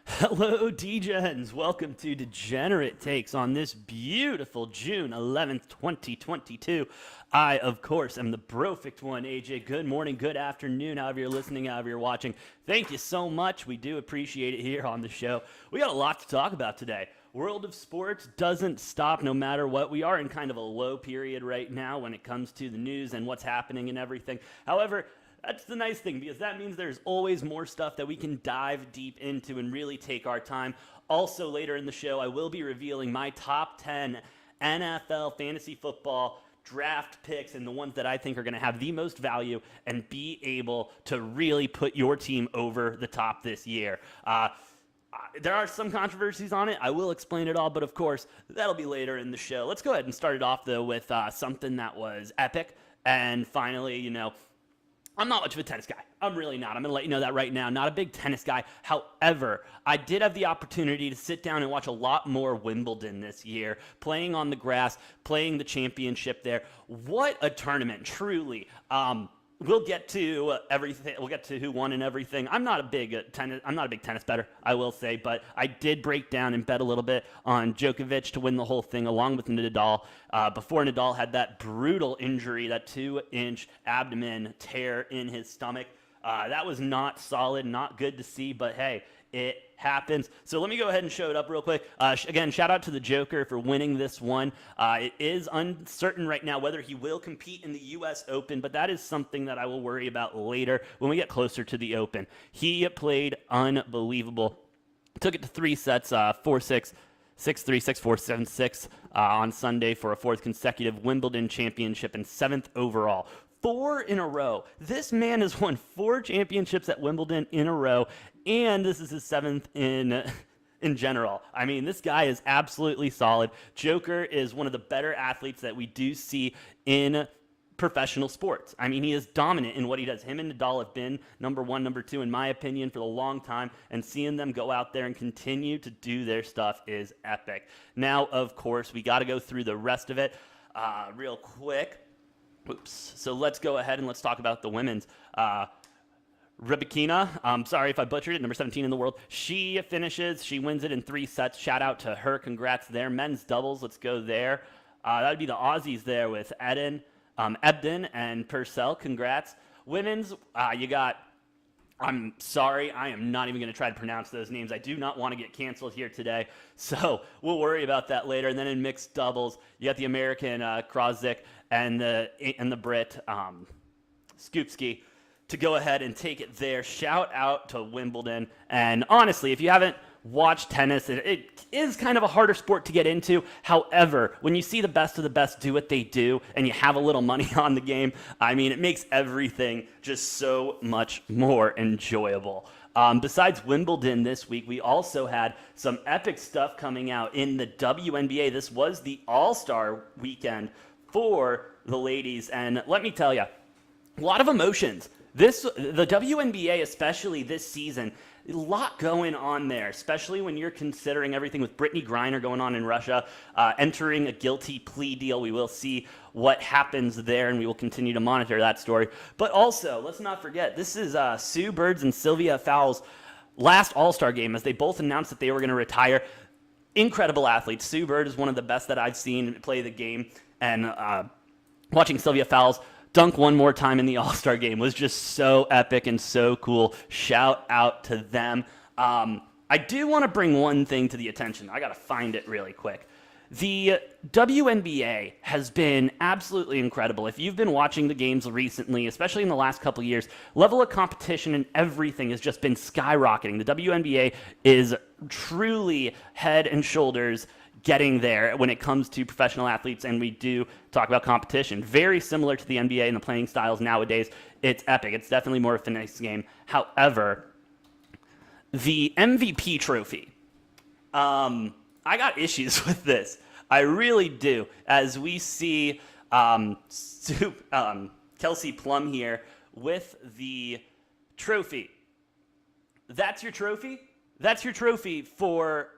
Hello, Degens. Welcome to Degenerate Takes on this beautiful June 11th, 2022. I, of course, am the brofict one, AJ. Good morning, good afternoon, however you're listening, however you're watching. Thank you so much. We do appreciate it here on the show. We got a lot to talk about today. World of sports doesn't stop no matter what. We are in kind of a low period right now when it comes to the news and what's happening and everything. However, that's the nice thing, because that means there's always more stuff that we can dive deep into and really take our time. Also, later in the show, I will be revealing my top 10 NFL fantasy football draft picks and the ones that I think are going to have the most value and be able to really put your team over the top this year. There are some controversies on it. I will explain it all, but of course, that'll be later in the show. Let's go ahead and start it off, though, with something that was epic. And finally, I'm not much of a tennis guy. I'm really not. I'm going to let you know that right now. Not a big tennis guy. However, I did have the opportunity to sit down and watch a lot more Wimbledon this year, playing on the grass, playing the championship there. What a tournament, truly. We'll get to everything. We'll get to who won and everything. I'm not a big tennis bettor, I will say, but I did break down and bet a little bit on Djokovic to win the whole thing, along with Nadal. Before Nadal had that brutal injury, that 2-inch abdomen tear in his stomach. That was not solid, not good to see, but hey, it happens. So let me go ahead and show it up real quick. Again, shout out to the Joker for winning this one. It is uncertain right now whether he will compete in the U.S. Open, but that is something that I will worry about later when we get closer to the Open. He played unbelievable. Took it to 3 sets, 4-6. 6-3, 6-4, 7-6 on Sunday for a fourth consecutive Wimbledon championship and 7th overall. 4 in a row. This man has won 4 championships at Wimbledon in a row, and this is his 7th in general. I mean, this guy is absolutely solid. Joker is one of the better athletes that we do see in professional sports. I mean, he is dominant in what he does. Him and Nadal have been number 1, number 2, in my opinion, for a long time, and seeing them go out there and continue to do their stuff is epic. Now, of course, we got to go through the rest of it real quick. Oops. So let's go ahead and let's talk about the women's. Rybakina, I'm sorry if I butchered it, number 17 in the world. She finishes. She wins it in 3 sets. Shout out to her. Congrats there. Men's doubles, let's go there. That would be the Aussies there with Ebden and Purcell. Congrats. Women's, you got, I'm sorry, I am not even going to try to pronounce those names. I do not want to get canceled here today, so we'll worry about that later. And then in mixed doubles, you got the American Krozik and the Brit Skupski to go ahead and take it there. Shout out to Wimbledon. And honestly, if you haven't watched tennis, it is kind of a harder sport to get into. However, when you see the best of the best do what they do and you have a little money on the game, I mean, it makes everything just so much more enjoyable. Besides Wimbledon this week, we also had some epic stuff coming out in the WNBA. This was the All-Star weekend for the ladies, and let me tell you, a lot of emotions. The WNBA, especially this season, a lot going on there, especially when you're considering everything with Brittany Griner going on in Russia, entering a guilty plea deal. We will see what happens there, and we will continue to monitor that story. But also, let's not forget, this is Sue Bird's and Sylvia Fowles' last All-Star game, as they both announced that they were going to retire. Incredible athletes. Sue Bird is one of the best that I've seen play the game, and watching Sylvia Fowles dunk one more time in the All-Star game was just so epic and so cool. Shout out to them. I do want to bring one thing to the attention. I got to find it really quick. The WNBA has been absolutely incredible. If you've been watching the games recently, especially in the last couple of years, level of competition and everything has just been skyrocketing. The WNBA is truly head and shoulders getting there when it comes to professional athletes, and we do talk about competition. Very similar to the NBA and the playing styles nowadays. It's epic. It's definitely more a finesse game. However, the MVP trophy, I got issues with this. I really do. As we see Kelsey Plum here with the trophy. That's your trophy? That's your trophy for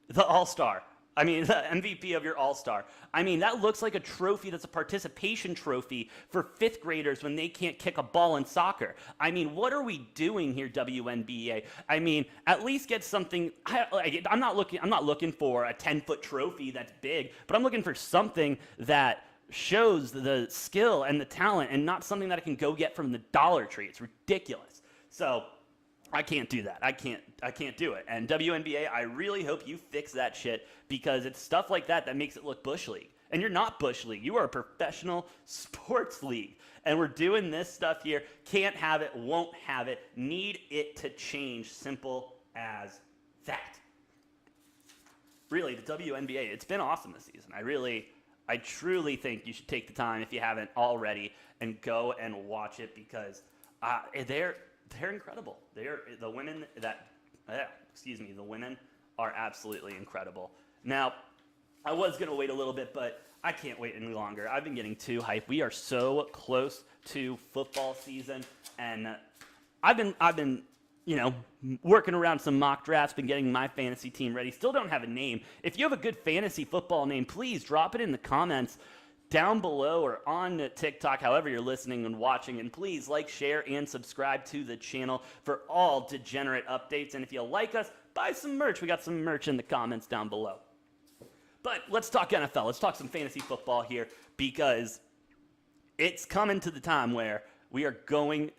the All-Star. I mean, the MVP of your All-Star. I mean, that looks like a trophy that's a participation trophy for fifth graders when they can't kick a ball in soccer. I mean, what are we doing here, WNBA? I mean, at least get something. I'm not looking for a 10-foot trophy that's big, but I'm looking for something that shows the skill and the talent, and not something that I can go get from the Dollar Tree. It's ridiculous. So I can't do that. I can't do it. And WNBA, I really hope you fix that shit, because it's stuff like that that makes it look Bush League. And you're not Bush League. You are a professional sports league. And we're doing this stuff here. Can't have it, won't have it, need it to change. Simple as that. Really, the WNBA, it's been awesome this season. I truly think you should take the time, if you haven't already, and go and watch it, because they're incredible. The women are absolutely incredible. Now, I was going to wait a little bit, but I can't wait any longer. I've been getting too hyped. We are so close to football season, and I've been working around some mock drafts, been getting my fantasy team ready. Still don't have a name. If you have a good fantasy football name, please drop it in the comments down below or on TikTok, however you're listening and watching. And please like, share, and subscribe to the channel for all Degenerate updates. And if you like us, buy some merch. We got some merch in the comments down below. But let's talk NFL. Let's talk some fantasy football here, because it's coming to the time where we're getting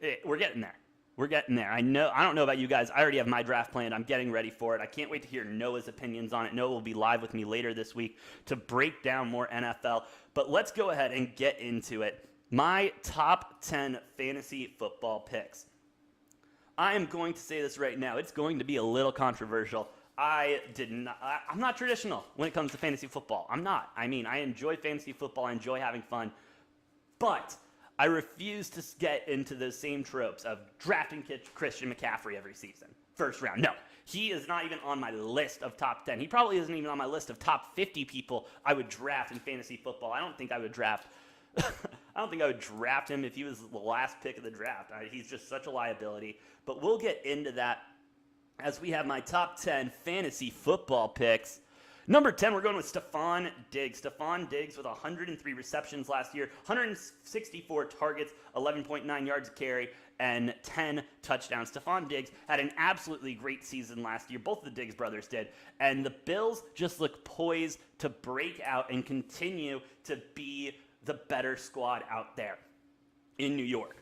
there. We're getting there. I don't know about you guys. I already have my draft planned. I'm getting ready for it. I can't wait to hear Noah's opinions on it. Noah will be live with me later this week to break down more NFL. But let's go ahead and get into it. My top 10 fantasy football picks. I am going to say this right now. It's going to be a little controversial. I'm not traditional when it comes to fantasy football. I'm not. I mean, I enjoy fantasy football. I enjoy having fun. But I refuse to get into those same tropes of drafting Christian McCaffrey every season. First round. No. He is not even on my list of top 10. He probably isn't even on my list of top 50 people I would draft in fantasy football. I don't think I would draft him if he was the last pick of the draft. He's just such a liability. But we'll get into that as we have my top 10 fantasy football picks. Number 10, we're going with Stefan Diggs. Stefan Diggs with 103 receptions last year, 164 targets, 11.9 yards a carry, and 10 touchdowns. Stefan Diggs had an absolutely great season last year. Both of the Diggs brothers did. And the Bills just look poised to break out and continue to be the better squad out there in New York.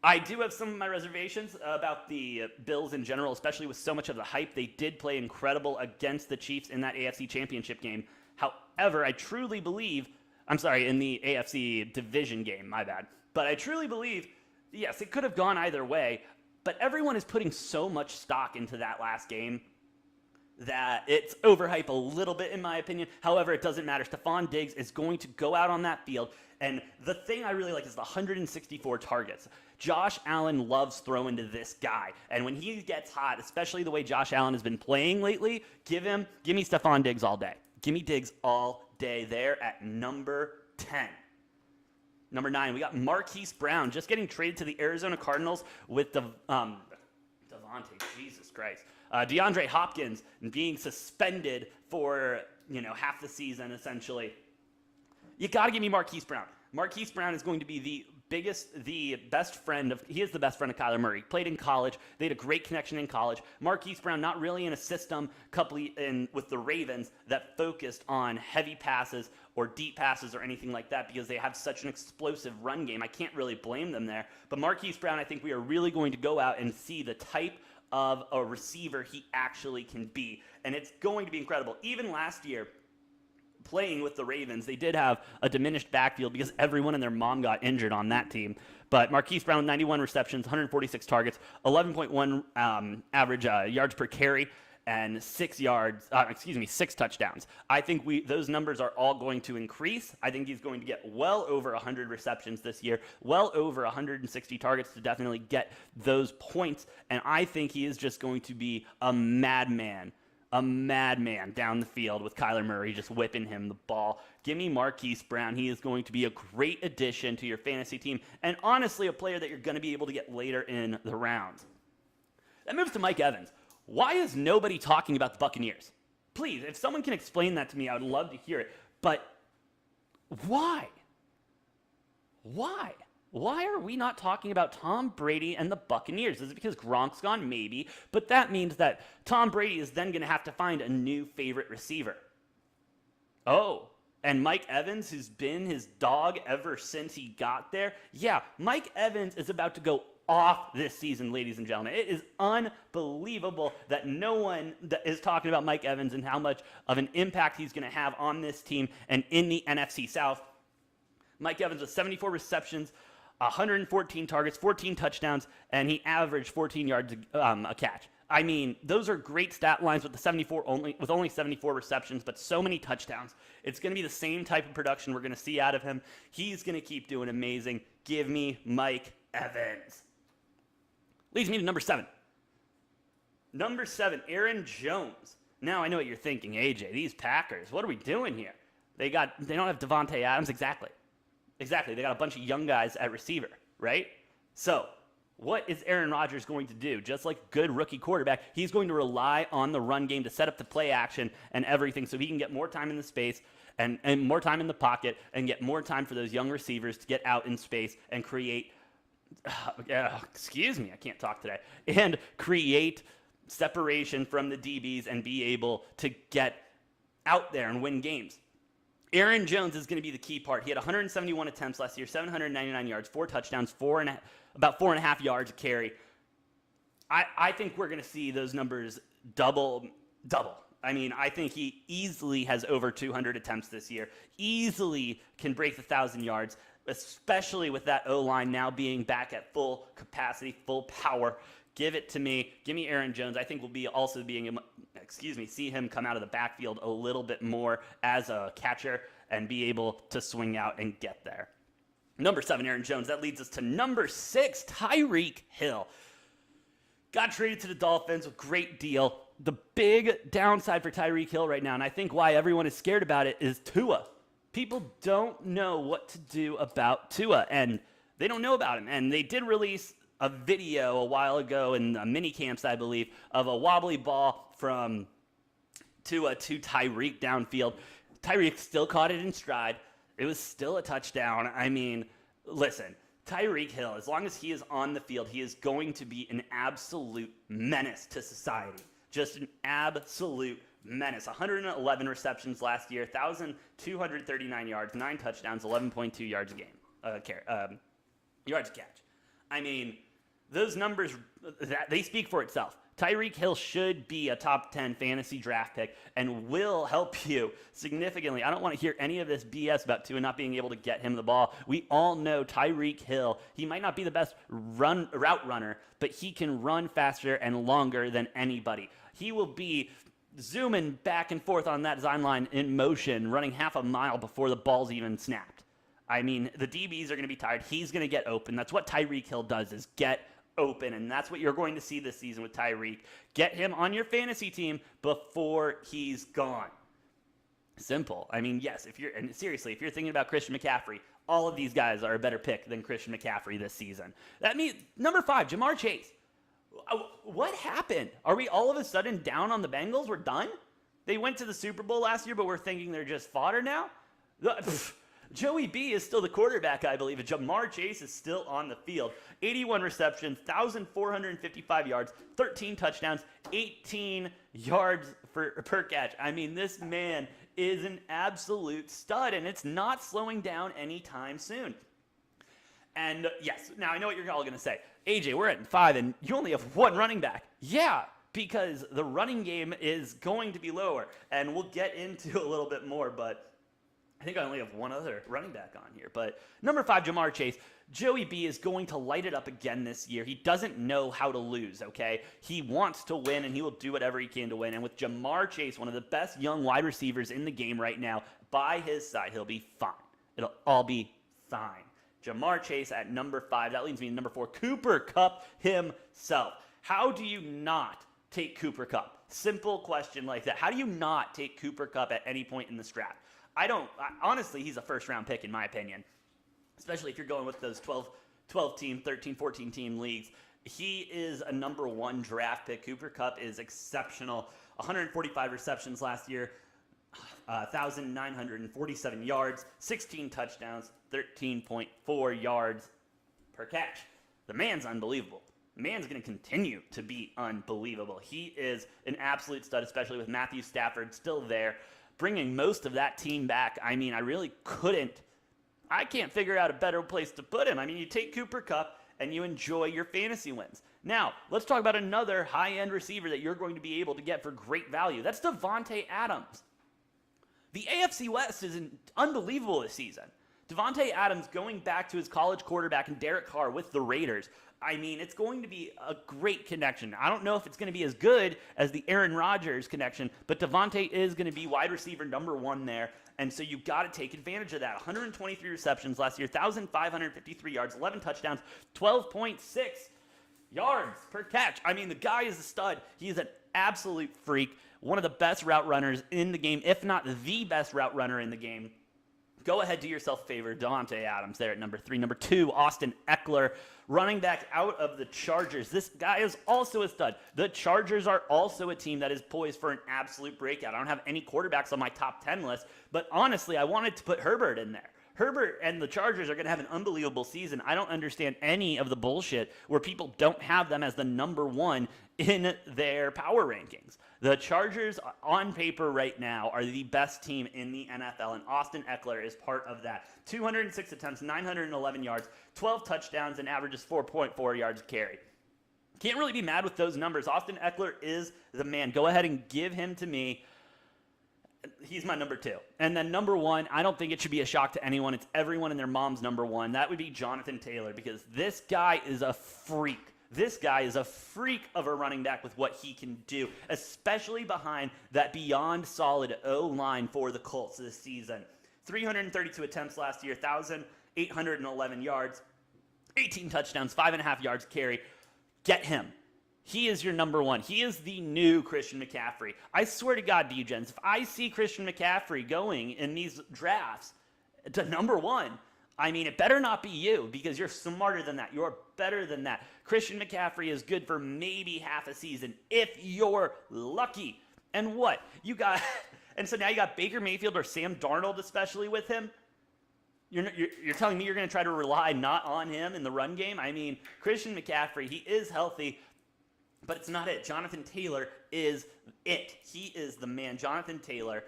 I do have some of my reservations about the Bills in general, especially with so much of the hype. They did play incredible against the Chiefs in that AFC Championship game. However, I truly believe, in the AFC division game, my bad. But I truly believe, yes, it could have gone either way, but everyone is putting so much stock into that last game that it's overhyped a little bit, in my opinion. However, it doesn't matter. Stefan Diggs is going to go out on that field, and the thing I really like is the 164 targets. Josh Allen loves throwing to this guy, and when he gets hot, especially the way Josh Allen has been playing lately, give me Stefan Diggs all day. Give me Diggs all day there at number 10. Number 9, we got Marquise Brown, just getting traded to the Arizona Cardinals with Devonte, Jesus Christ. DeAndre Hopkins being suspended for, half the season, essentially. You got to give me Marquise Brown. Marquise Brown is going to be he is the best friend of Kyler Murray. Played in college. They had a great connection in college. Marquise Brown, not really in a system with the Ravens that focused on heavy passes or deep passes or anything like that, because they have such an explosive run game. I can't really blame them there. But Marquise Brown, I think we are really going to go out and see the type of a receiver he actually can be. And it's going to be incredible. Even last year, playing with the Ravens, they did have a diminished backfield because everyone and their mom got injured on that team. But Marquise Brown, 91 receptions, 146 targets, 11.1 average yards per carry, and 6 touchdowns. I think those numbers are all going to increase. I think he's going to get well over 100 receptions this year, well over 160 targets to definitely get those points. And I think he is just going to be a madman down the field with Kyler Murray just whipping him the ball. Give me Marquise Brown. He is going to be a great addition to your fantasy team, and honestly a player that you're going to be able to get later in the rounds. That moves to Mike Evans. Why is nobody talking about the Buccaneers? Please, if someone can explain that to me, I would love to hear it. But why? Why? Why are we not talking about Tom Brady and the Buccaneers? Is it because Gronk's gone? Maybe. But that means that Tom Brady is then going to have to find a new favorite receiver. Oh, and Mike Evans, who's been his dog ever since he got there? Yeah, Mike Evans is about to go off this season, ladies and gentlemen. It is unbelievable that no one that is talking about Mike Evans and how much of an impact he's going to have on this team and in the NFC South. Mike Evans with 74 receptions, 114 targets, 14 touchdowns, and he averaged 14 yards a catch. I mean, those are great stat lines with only 74 receptions, but so many touchdowns. It's going to be the same type of production we're going to see out of him. He's going to keep doing amazing. Give me Mike Evans. Leads me to number 7. Number 7, Aaron Jones. Now I know what you're thinking, AJ. These Packers, what are we doing here? They don't have Devonte Adams. Exactly. They got a bunch of young guys at receiver, right? So, what is Aaron Rodgers going to do? Just like a good rookie quarterback, he's going to rely on the run game to set up the play action and everything so he can get more time in the space and more time in the pocket and get more time for those young receivers to get out in space and create, excuse me, I can't talk today, and create separation from the DBs and be able to get out there and win games. Aaron Jones is going to be the key part. He had 171 attempts last year, 799 yards, 4 touchdowns, about 4.5 yards a carry. I think we're going to see those numbers double. I mean, I think he easily has over 200 attempts this year, easily can break the 1,000 yards, especially with that O-line now being back at full capacity, full power. Give it to me. Give me Aaron Jones. I think we'll be also see him come out of the backfield a little bit more as a catcher and be able to swing out and get there. Number 7, Aaron Jones. That leads us to number 6, Tyreek Hill. Got traded to the Dolphins, a great deal. The big downside for Tyreek Hill right now, and I think why everyone is scared about it, is Tua. People don't know what to do about Tua, and they don't know about him. And they did release a video a while ago in the mini camps, I believe, of a wobbly ball from Tua to Tyreek downfield. Tyreek still caught it in stride. It was still a touchdown. I mean, listen, Tyreek Hill, as long as he is on the field, he is going to be an absolute menace to society. Just an absolute menace. 111 receptions last year, 1,239 yards, 9 touchdowns, 11.2 yards a game. Yards a catch. I mean, those numbers, they speak for itself. Tyreek Hill should be a top 10 fantasy draft pick and will help you significantly. I don't want to hear any of this BS about Tua not being able to get him the ball. We all know Tyreek Hill, he might not be the best route runner, but he can run faster and longer than anybody. He will be zooming back and forth on that sideline in motion, running half a mile before the ball's even snapped. I mean, the DBs are going to be tired. He's going to get open. That's what Tyreek Hill does, is get open, and that's what you're going to see this season with Tyreek. Get him on your fantasy team before he's gone. Simple. I mean, yes, if you're thinking about Christian McCaffrey, all of these guys are a better pick than Christian McCaffrey this season. That means number 5, Ja'Marr Chase. What happened? Are we all of a sudden down on the Bengals? We're done? They went to the Super Bowl last year, but we're thinking they're just fodder now? Joey B is still the quarterback, I believe. Ja'Marr Chase is still on the field. 81 receptions, 1,455 yards, 13 touchdowns, 18 yards per catch. I mean, this man is an absolute stud, and it's not slowing down anytime soon. And yes, now I know what you're all going to say. AJ, we're at 5, and you only have 1 running back. Yeah, because the running game is going to be lower, and we'll get into a little bit more, but I think I only have 1 other running back on here. But number 5, Ja'Marr Chase. Joey B is going to light it up again this year. He doesn't know how to lose, okay? He wants to win, and he will do whatever he can to win. And with Ja'Marr Chase, one of the best young wide receivers in the game right now, by his side, he'll be fine. It'll all be fine. Ja'Marr Chase at number 5. That leads me to number 4, Cooper Kupp himself. How do you not take Cooper Kupp? Simple question like that. How do you not take Cooper Kupp at any point in this draft? Honestly, he's a first-round pick in my opinion, especially if you're going with those 12-team, 13, 14-team leagues. He is a number 1 draft pick. Cooper Kupp is exceptional. 145 receptions last year, 1,947 yards, 16 touchdowns, 13.4 yards per catch. The man's unbelievable. The man's going to continue to be unbelievable. He is an absolute stud, especially with Matthew Stafford still there, bringing most of that team back. I mean, I can't figure out a better place to put him. I mean, you take Cooper Kupp and you enjoy your fantasy wins. Now, let's talk about another high-end receiver that you're going to be able to get for great value. That's Devonte Adams. The AFC West is unbelievable this season. Devonte Adams going back to his college quarterback and Derek Carr with the Raiders. I mean, it's going to be a great connection. I don't know if it's going to be as good as the Aaron Rodgers connection, but Devonte is going to be wide receiver number 1 there. And so you've got to take advantage of that. 123 receptions last year, 1,553 yards, 11 touchdowns, 12.6 yards per catch. I mean, the guy is a stud. He's an absolute freak. One of the best route runners in the game, if not the best route runner in the game. Go ahead, do yourself a favor. Devonte Adams there at number 3. Number 2, Austin Eckler, running back out of the Chargers. This guy is also a stud. The Chargers are also a team that is poised for an absolute breakout. I don't have any quarterbacks on my top 10 list, but honestly, I wanted to put Herbert in there. Herbert and the Chargers are going to have an unbelievable season. I don't understand any of the bullshit where people don't have them as the number 1 in their power rankings. The Chargers on paper right now are the best team in the NFL, and Austin Eckler is part of that. 206 attempts, 911 yards, 12 touchdowns, and averages 4.4 yards a carry. Can't really be mad with those numbers. Austin Eckler is the man. Go ahead and give him to me. He's my number 2. And then number 1, I don't think it should be a shock to anyone. It's everyone and their mom's number 1. That would be Jonathan Taylor, because this guy is a freak. This guy is a freak of a running back with what he can do, especially behind that beyond solid O-line for the Colts this season. 332 attempts last year, 1,811 yards, 18 touchdowns, 5.5 yards carry. Get him. He is your number 1. He is the new Christian McCaffrey. I swear to God, Degens, if I see Christian McCaffrey going in these drafts to number 1, I mean, it better not be you, because you're smarter than that. You're better than that. Christian McCaffrey is good for maybe half a season if you're lucky. And what? And so now you got Baker Mayfield or Sam Darnold especially with him? You're telling me you're going to try to rely not on him in the run game? I mean, Christian McCaffrey, he is healthy, but it's not it. Jonathan Taylor is it. He is the man. Jonathan Taylor,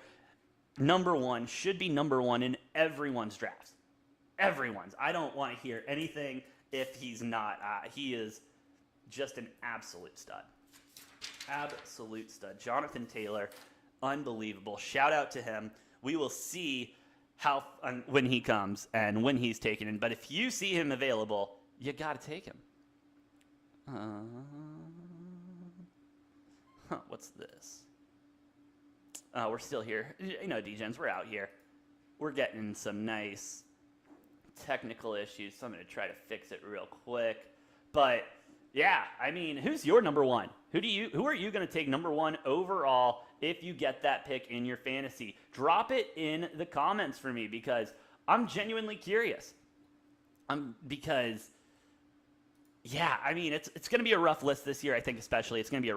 number 1, should be number 1 in everyone's drafts. Everyone's. I don't want to hear anything if he's not. He is just an absolute stud. Absolute stud. Jonathan Taylor, unbelievable. Shout out to him. We will see when he comes and when he's taken in. But if you see him available, you got to take him. What's this? We're still here. You know, Degens, we're out here. We're getting some nice technical issues, so I'm going to try to fix it real quick. But yeah, I mean, who's your number 1? Who are you going to take number 1 overall if you get that pick in your fantasy? Drop it in the comments for me, because I'm genuinely curious. Yeah, I mean, it's going to be a rough list this year. I think especially it's going to be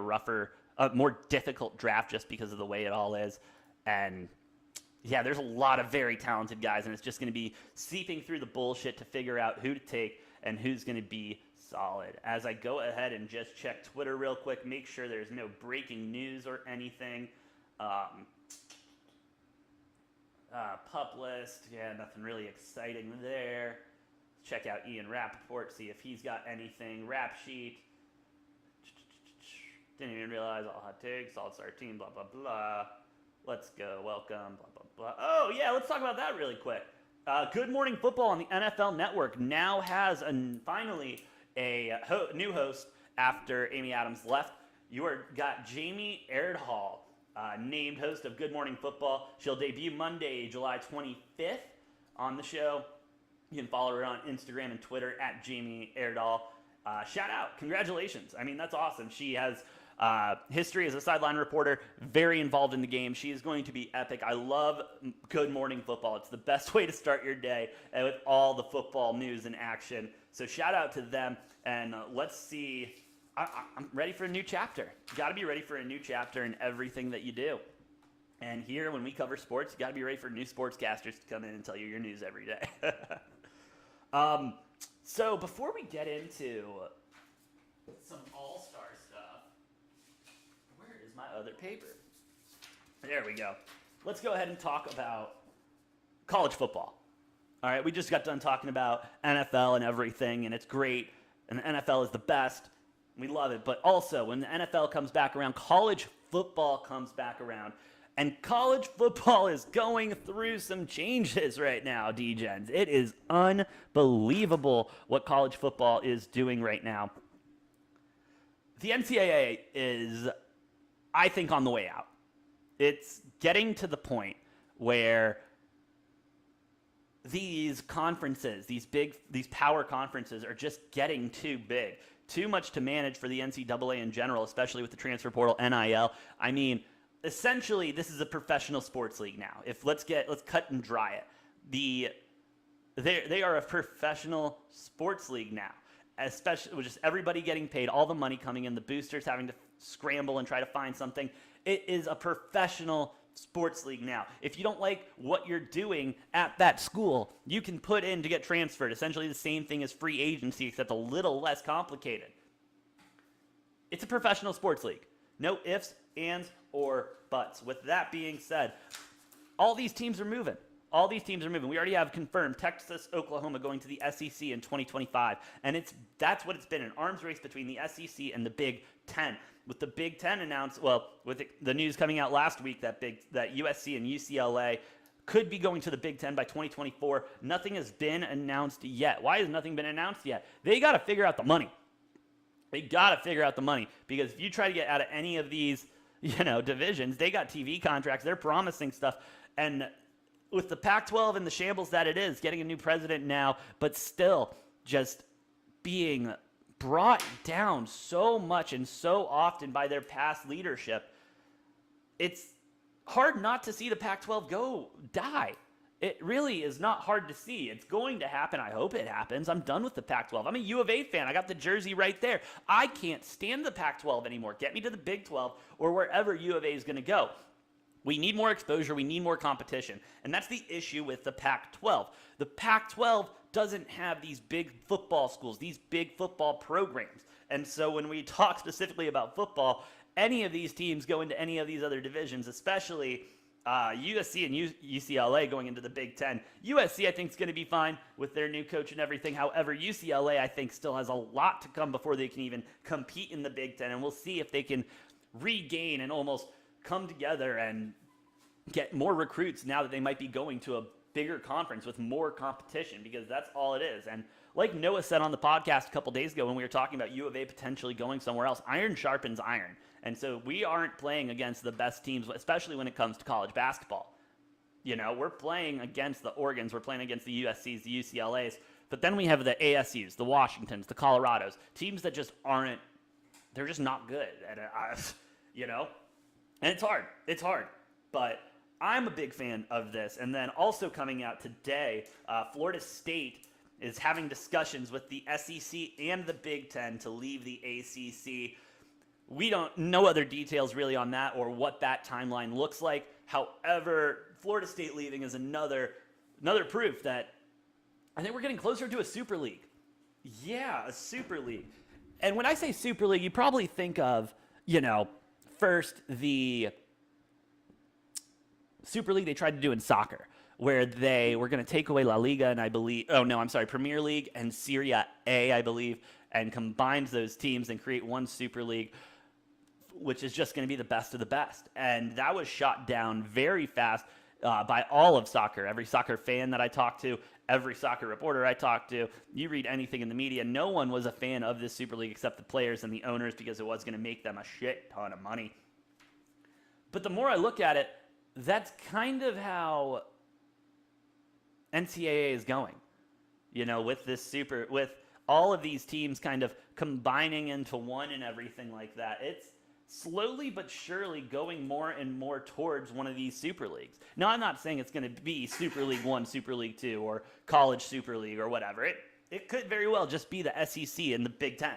a more difficult draft just because of the way it all is. And yeah, there's a lot of very talented guys, and it's just going to be seeping through the bullshit to figure out who to take and who's going to be solid. As I go ahead and just check Twitter real quick, make sure there's no breaking news or anything. Pup list, yeah, nothing really exciting there. Check out Ian Rappaport, see if he's got anything. Rap sheet. Didn't even realize all hot takes, all star team, blah, blah, blah. Let's go, welcome, blah, blah, blah. Oh, yeah, let's talk about that really quick. Good Morning Football on the NFL Network now has finally a new host after Amy Adams left. Got Jamie Erdhall named host of Good Morning Football. She'll debut Monday, July 25th on the show. You can follow her on Instagram and Twitter at Jamie Erdhall. Shout out. Congratulations. I mean, that's awesome. She has history as a sideline reporter, very involved in the game. She is going to be epic. I love Good Morning Football. It's the best way to start your day with all the football news and action. So shout out to them. And let's see. I'm ready for a new chapter. You got to be ready for a new chapter in everything that you do. And here, when we cover sports, you got to be ready for new sportscasters to come in and tell you your news every day. So before we get into some all-star stuff, where is my other paper? There we go. Let's go ahead and talk about college football. All right, we just got done talking about NFL and everything, and it's great, and the NFL is the best. We love it. But also, when the NFL comes back around, college football comes back around. And college football is going through some changes right now, D-Gens. It is unbelievable what college football is doing right now. The NCAA is, I think, on the way out. It's getting to the point where these conferences, these power conferences are just getting too big. Too much to manage for the NCAA in general, especially with the transfer portal, NIL. I mean, essentially, this is a professional sports league now. Let's cut and dry it. They are a professional sports league now, especially with just everybody getting paid, all the money coming in, the boosters having to scramble and try to find something. It is a professional sports league now. If you don't like what you're doing at that school, you can put in to get transferred. Essentially the same thing as free agency, except a little less complicated. It's a professional sports league. No ifs, ands, or buts. With that being said, all these teams are moving. We already have confirmed Texas, Oklahoma going to the SEC in 2025. And that's what it's been, an arms race between the SEC and the Big Ten. With the Big Ten announced, with the news coming out last week that USC and UCLA could be going to the Big Ten by 2024, nothing has been announced yet. Why has nothing been announced yet? They got to figure out the money. Because if you try to get out of any of these, divisions, they got TV contracts. They're promising stuff. And with the Pac-12 and the shambles that it is, getting a new president now, but still just being brought down so much and so often by their past leadership, it's hard not to see the Pac-12 die. It really is not hard to see. It's going to happen. I hope it happens. I'm done with the Pac-12. I'm a U of A fan. I got the jersey right there. I can't stand the Pac-12 anymore. Get me to the Big 12 or wherever U of A is going to go. We need more exposure. We need more competition. And that's the issue with the Pac-12. The Pac-12 doesn't have these big football schools, these big football programs. And so when we talk specifically about football, any of these teams go into any of these other divisions, especially USC and UCLA going into the Big Ten. USC, I think, is going to be fine with their new coach and everything. However, UCLA, I think, still has a lot to come before they can even compete in the Big Ten. And we'll see if they can regain and almost come together and get more recruits now that they might be going to a bigger conference with more competition, because that's all it is. And like Noah said on the podcast a couple days ago when we were talking about U of A potentially going somewhere else, iron sharpens iron. And so we aren't playing against the best teams, especially when it comes to college basketball. We're playing against the Oregons, we're playing against the USCs, the UCLAs, but then we have the ASUs, the Washingtons, the Colorados, teams that just aren't, they're just not good at it, And it's hard, but I'm a big fan of this. And then also coming out today, Florida State is having discussions with the SEC and the Big Ten to leave the ACC. We don't know other details really on that or what that timeline looks like. However, Florida State leaving is another proof that I think we're getting closer to a Super League. Yeah, a Super League. And when I say Super League, you probably think of, first the Super League they tried to do in soccer, where they were going to take away La Liga and Premier League and Serie A, I believe, and combined those teams and create one Super League, which is just going to be the best of the best. And that was shot down very fast by all of soccer. Every soccer fan that I talked to, every soccer reporter I talked to, you read anything in the media, no one was a fan of this Super League except the players and the owners, because it was going to make them a shit ton of money. But the more I look at it, that's kind of how NCAA is going, with all of these teams kind of combining into one and everything like that. It's slowly but surely going more and more towards one of these Super Leagues. Now, I'm not saying it's going to be Super League 1, Super League 2, or College Super League or whatever. it could very well just be the SEC and the Big Ten,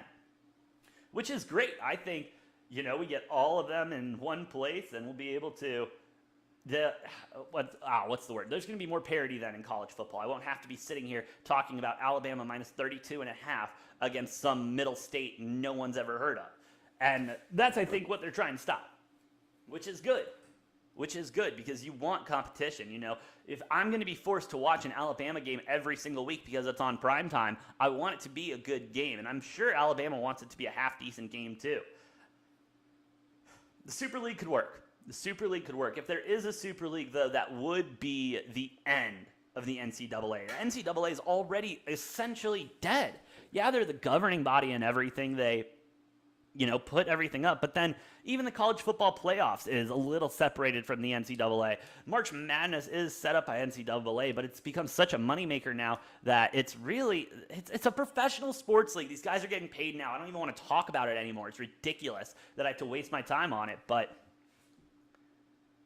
which is great. I think, we get all of them in one place, and we'll be able to, what's the word? There's going to be more parity than in college football. I won't have to be sitting here talking about Alabama minus 32.5 against some middle state no one's ever heard of. And that's, I think, what they're trying to stop, which is good. Because you want competition. If I'm going to be forced to watch an Alabama game every single week because it's on prime time, I want it to be a good game. And I'm sure Alabama wants it to be a half-decent game too. The Super League could work. If there is a Super League, though, that would be the end of the NCAA. The NCAA is already essentially dead. Yeah, they're the governing body and everything. They put everything up. But then even the college football playoffs is a little separated from the NCAA. March Madness is set up by NCAA, but it's become such a moneymaker now that it's a professional sports league. These guys are getting paid now. I don't even want to talk about it anymore. It's ridiculous that I have to waste my time on it. But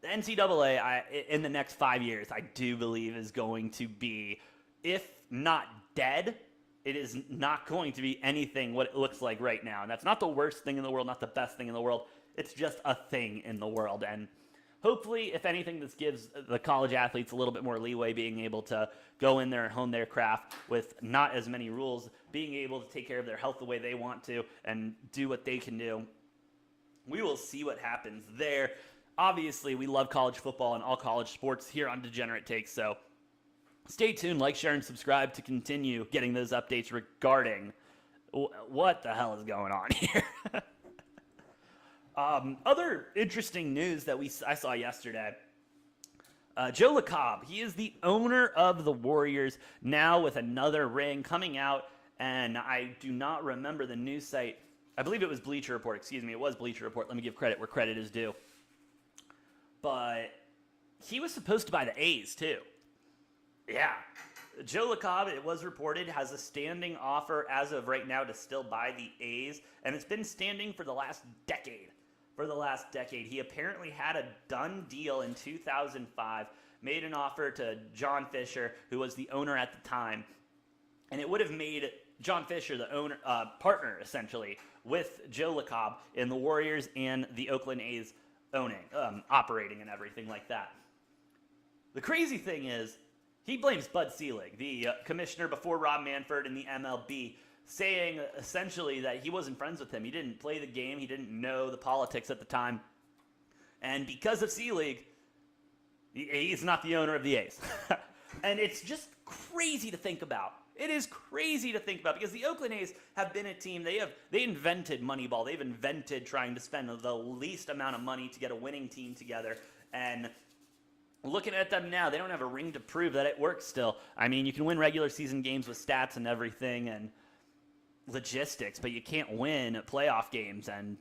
the NCAA, in the next 5 years, I do believe is going to be, if not dead, it is not going to be anything what it looks like right now. And that's not the worst thing in the world, not the best thing in the world. It's just a thing in the world. And hopefully, if anything, this gives the college athletes a little bit more leeway, being able to go in there and hone their craft with not as many rules, being able to take care of their health the way they want to and do what they can do. We will see what happens there. Obviously, we love college football and all college sports here on Degenerate Takes, so stay tuned, like, share, and subscribe to continue getting those updates regarding what the hell is going on here. Other interesting news that I saw yesterday. Joe LaCobb, he is the owner of the Warriors, now with another ring coming out, and I do not remember the news site. I believe it was Bleacher Report. Excuse me, it was Bleacher Report. Let me give credit where credit is due. But he was supposed to buy the A's, too. Yeah. Joe LaCobb, it was reported, has a standing offer as of right now to still buy the A's, and it's been standing for the last decade. He apparently had a done deal in 2005, made an offer to John Fisher, who was the owner at the time, and it would have made John Fisher the owner, partner, essentially, with Joe LaCobb in the Warriors and the Oakland A's operating and everything like that. The crazy thing is, he blames Bud Selig, the commissioner before Rob Manfred in the MLB, saying essentially that he wasn't friends with him. He didn't play the game. He didn't know the politics at the time. And because of Selig, he's not the owner of the A's. And it's just crazy to think about. It is crazy to think about because the Oakland A's have been a team. They invented Moneyball. They've invented trying to spend the least amount of money to get a winning team together. And looking at them now, they don't have a ring to prove that it works still. I mean, you can win regular season games with stats and everything and logistics, but you can't win playoff games and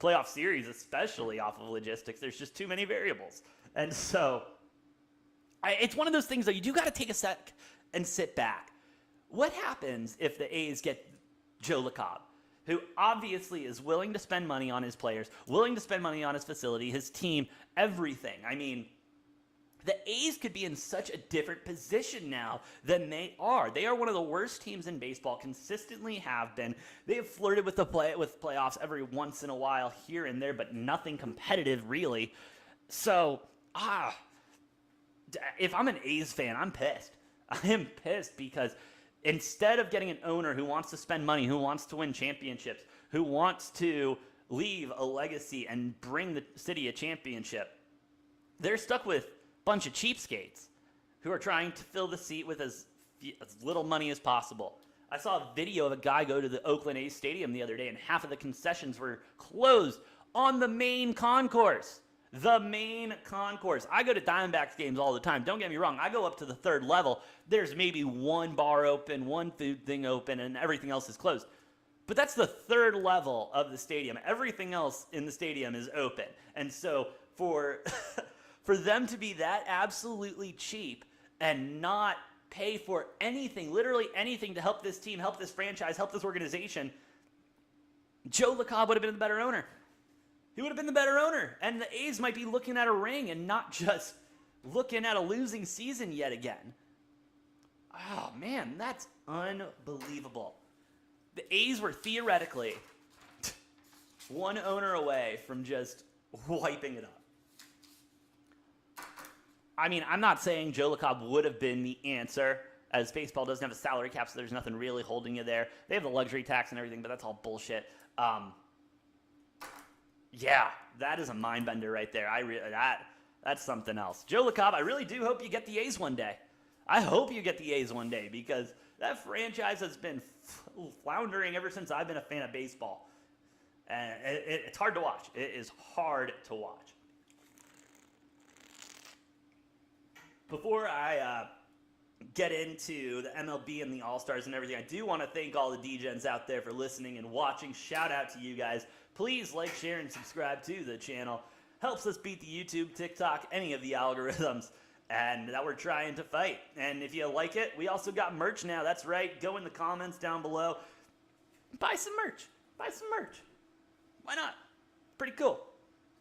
playoff series, especially off of logistics. There's just too many variables. And so it's one of those things that you do got to take a sec and sit back. What happens if the A's get Joe LaCobb, who obviously is willing to spend money on his players, willing to spend money on his facility, his team, everything? I mean, the A's could be in such a different position now than they are. They are one of the worst teams in baseball, consistently have been. They have flirted with with playoffs every once in a while here and there, but nothing competitive really. So, if I'm an A's fan, I'm pissed. I am pissed because instead of getting an owner who wants to spend money, who wants to win championships, who wants to leave a legacy and bring the city a championship, they're stuck with a bunch of cheapskates who are trying to fill the seat with as little money as possible. I saw a video of a guy go to the Oakland A's stadium the other day, and half of the concessions were closed on the main concourse. The main concourse. I go to Diamondbacks games all the time. Don't get me wrong. I go up to the third level. There's maybe one bar open, one food thing open, and everything else is closed. But that's the third level of the stadium. Everything else in the stadium is open. And so for them to be that absolutely cheap and not pay for anything, literally anything to help this team, help this franchise, help this organization, Joe LaCobb would have been the better owner. He would have been the better owner. And the A's might be looking at a ring and not just looking at a losing season yet again. Oh, man, that's unbelievable. The A's were theoretically one owner away from just wiping it up. I mean, I'm not saying Joe LaCobb would have been the answer, as baseball doesn't have a salary cap, so there's nothing really holding you there. They have the luxury tax and everything, but that's all bullshit. Yeah, that is a mind bender right there. That's something else. Joe LaCobb, I really do hope you get the A's one day. I hope you get the A's one day, because that franchise has been floundering ever since I've been a fan of baseball. And it's hard to watch. It is hard to watch. Before I get into the MLB and the All-Stars and everything, I do want to thank all the Degens out there for listening and watching. Shout out to you guys. Please like, share, and subscribe to the channel. Helps us beat the YouTube, TikTok, any of the algorithms, and that we're trying to fight. And if you like it, we also got merch now. That's right. Go in the comments down below. Buy some merch. Buy some merch. Why not? Pretty cool.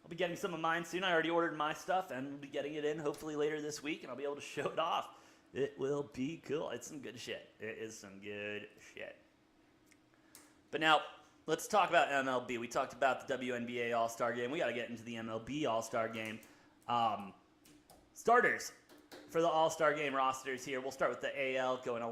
I'll be getting some of mine soon. I already ordered my stuff, and we'll be getting it in hopefully later this week, and I'll be able to show it off. It will be cool. It's some good shit. It is some good shit. But now, let's talk about MLB. We talked about the WNBA All-Star Game. We got to get into the MLB All-Star Game. Starters for the All-Star Game rosters here. We'll start with the AL, going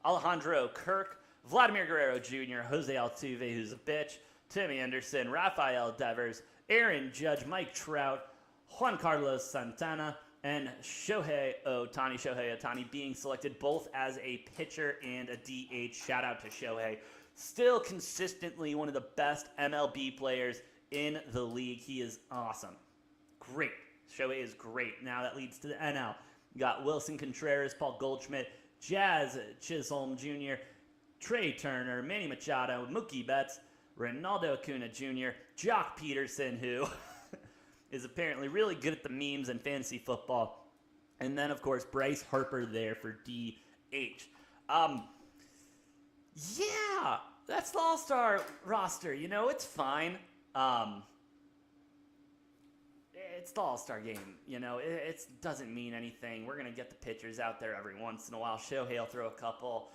Alejandro Kirk, Vladimir Guerrero Jr., Jose Altuve, who's a bitch, Timmy Anderson, Rafael Devers, Aaron Judge, Mike Trout, Juan Carlos Santana, and Shohei Ohtani. Shohei Ohtani being selected both as a pitcher and a DH. Shout out to Shohei. Still consistently one of the best MLB players in the league. He is awesome. Great. Shohei is great. Now that leads to the NL. You got Wilson Contreras, Paul Goldschmidt, Jazz Chisholm Jr., Trey Turner, Manny Machado, Mookie Betts, Ronaldo Acuna Jr., Jock Peterson, who is apparently really good at the memes and fantasy football. And then, of course, Bryce Harper there for DH. Yeah, that's the All-Star roster. You know, it's fine. It's the All-Star game. You know, it doesn't mean anything. We're going to get the pitchers out there every once in a while. Shohei will throw a couple.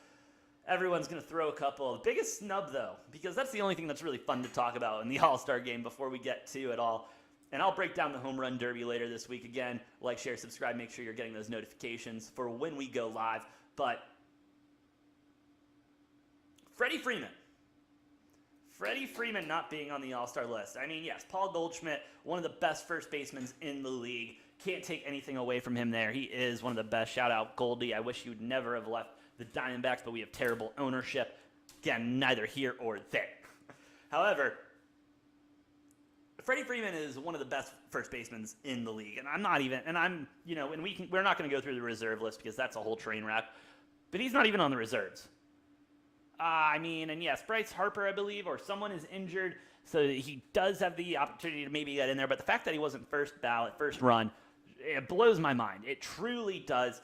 Everyone's going to throw a couple. The biggest snub, though, because that's the only thing that's really fun to talk about in the All-Star game before we get to it all. And I'll break down the home run derby later this week. Again, like, share, subscribe. Make sure you're getting those notifications for when we go live. But Freddie Freeman not being on the All-Star list. I mean, yes, Paul Goldschmidt, one of the best first basemen in the league. Can't take anything away from him there. He is one of the best. Shout out Goldie. I wish he would never have left the Diamondbacks, but we have terrible ownership. Again, neither here or there. However, Freddie Freeman is one of the best first basemen in the league, and we're not going to go through the reserve list because that's a whole train wreck, but he's not even on the reserves. And yes, Bryce Harper, I believe, or someone is injured, so he does have the opportunity to maybe get in there, but the fact that he wasn't first ballot, first run, it blows my mind. It truly does.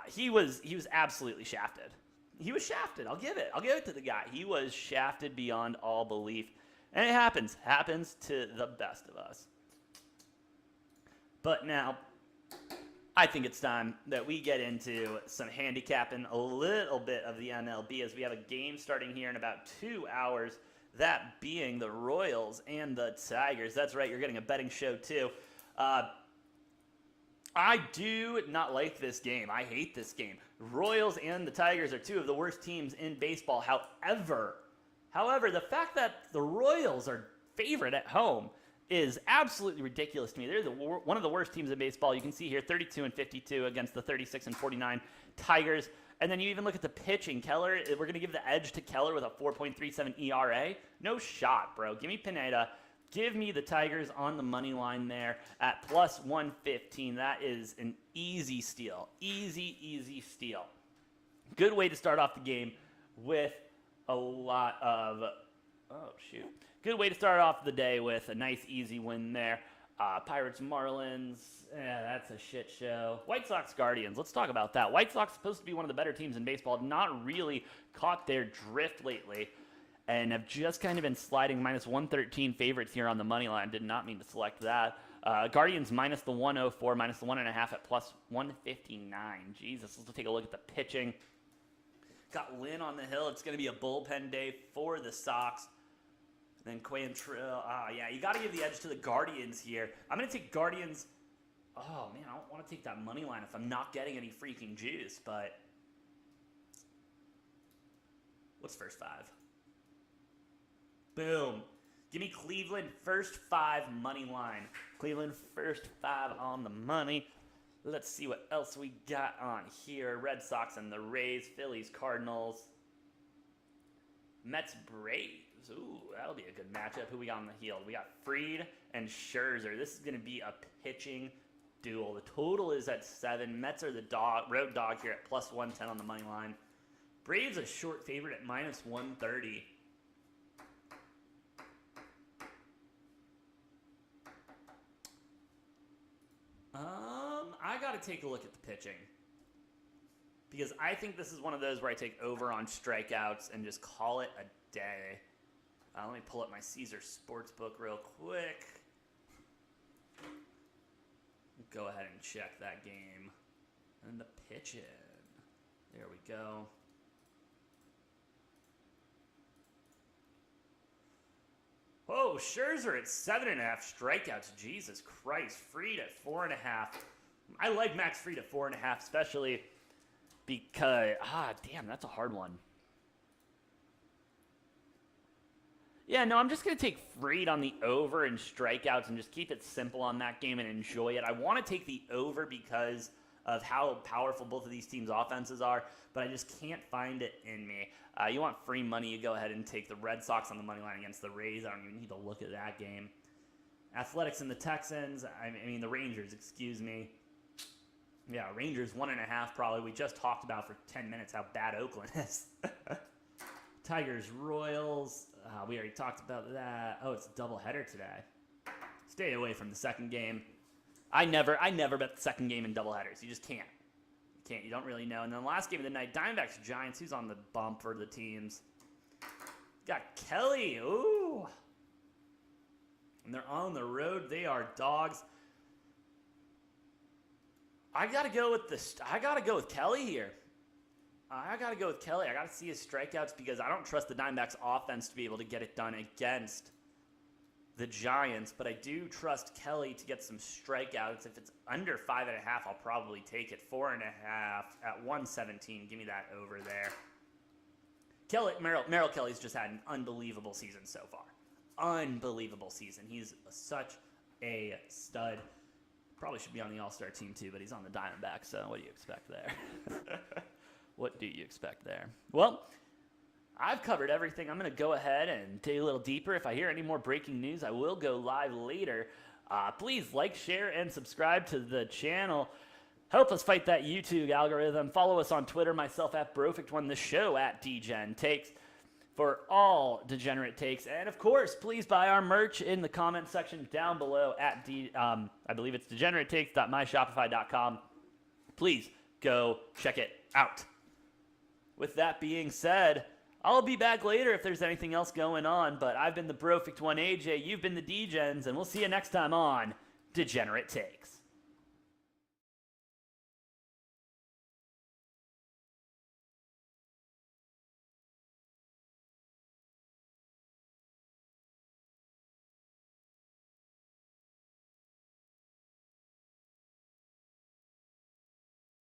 He was absolutely shafted. He was shafted. I'll give it to the guy. He was shafted beyond all belief. And it happens to the best of us. But now, I think it's time that we get into some handicapping a little bit of the MLB as we have a game starting here in about 2 hours, that being the Royals and the Tigers. That's right, you're getting a betting show too. I do not like this game. I hate this game. Royals and the Tigers are two of the worst teams in baseball. However, the fact that the Royals are favored at home is absolutely ridiculous to me. They're one of the worst teams in baseball. You can see here 32-52 against the 36-49 Tigers. And then you even look at the pitching. Keller, we're going to give the edge to Keller with a 4.37 ERA. No shot, bro. Give me Pineda. Give me the Tigers on the money line there at plus 115. That is an easy steal. Easy steal. Good way to start off the game with a lot of, good way to start off the day with a nice easy win there. Pirates, Marlins, that's a shit show. White Sox, Guardians, let's talk about that. White Sox supposed to be one of the better teams in baseball, not really caught their drift lately. and have just kind of been sliding minus 113 favorites here on the money line. Did not mean to select that. Guardians minus the 104, minus the 1.5 at plus 159. Jesus, let's take a look at the pitching. Got Lynn on the hill. It's going to be a bullpen day for the Sox. Then Quantrill. Yeah, you got to give the edge to the Guardians here. I'm going to take Guardians. Oh, man, I don't want to take that money line if I'm not getting any freaking juice, but what's first 5? Boom. Give me Cleveland first 5 money line. Cleveland first 5 on the money. Let's see what else we got on here. Red Sox and the Rays, Phillies, Cardinals, Mets, Braves. Ooh, that'll be a good matchup. Who we got on the heel? We got Fried and Scherzer. This is going to be a pitching duel. The total is at 7. Mets are the road dog here at plus 110 on the money line. Braves a short favorite at minus 130. I got to take a look at the pitching because I think this is one of those where I take over on strikeouts and just call it a day. Let me pull up my Caesar Sportsbook real quick. Go ahead and check that game. And the pitching. There we go. Oh, Scherzer at 7.5 strikeouts. Jesus Christ. Fried at 4.5. I like Max Fried at 4.5, especially because, damn, that's a hard one. Yeah, no, I'm just going to take Fried on the over and strikeouts and just keep it simple on that game and enjoy it. I want to take the over because of how powerful both of these teams' offenses are, but I just can't find it in me. You want free money, you go ahead and take the Red Sox on the money line against the Rays. I don't even need to look at that game. Athletics and the Texans, I mean the Rangers, excuse me. Yeah, Rangers 1.5 probably. We just talked about for 10 minutes how bad Oakland is. Tigers, Royals. We already talked about that. Oh, it's a doubleheader today. Stay away from the second game. I never bet the second game in doubleheaders. You just can't. You can't. You don't really know. And then the last game of the night, Diamondbacks Giants. Who's on the bump for the teams? Got Kelly. Ooh. And they're on the road. They are dogs. I gotta go with Kelly here. I got to go with Kelly. I got to see his strikeouts because I don't trust the Diamondbacks offense to be able to get it done against the Giants, but I do trust Kelly to get some strikeouts. If it's under 5.5, I'll probably take it. 4.5 at 117. Give me that over there. Merrill Kelly's just had an unbelievable season so far. Unbelievable season. He's such a stud. Probably should be on the All-Star team too, but he's on the Diamondbacks, so what do you expect there? What do you expect there? Well, I've covered everything. I'm going to go ahead and dig a little deeper. If I hear any more breaking news, I will go live later. Please like, share, and subscribe to the channel. Help us fight that YouTube algorithm. Follow us on Twitter, myself at Brofect1, the show at Degen Takes for all Degenerate Takes. And, of course, please buy our merch in the comment section down below at, I believe it's degeneratetakes.myshopify.com. Please go check it out. With that being said, I'll be back later if there's anything else going on, but I've been the Brofect1 AJ, you've been the Degens, and we'll see you next time on Degenerate Takes.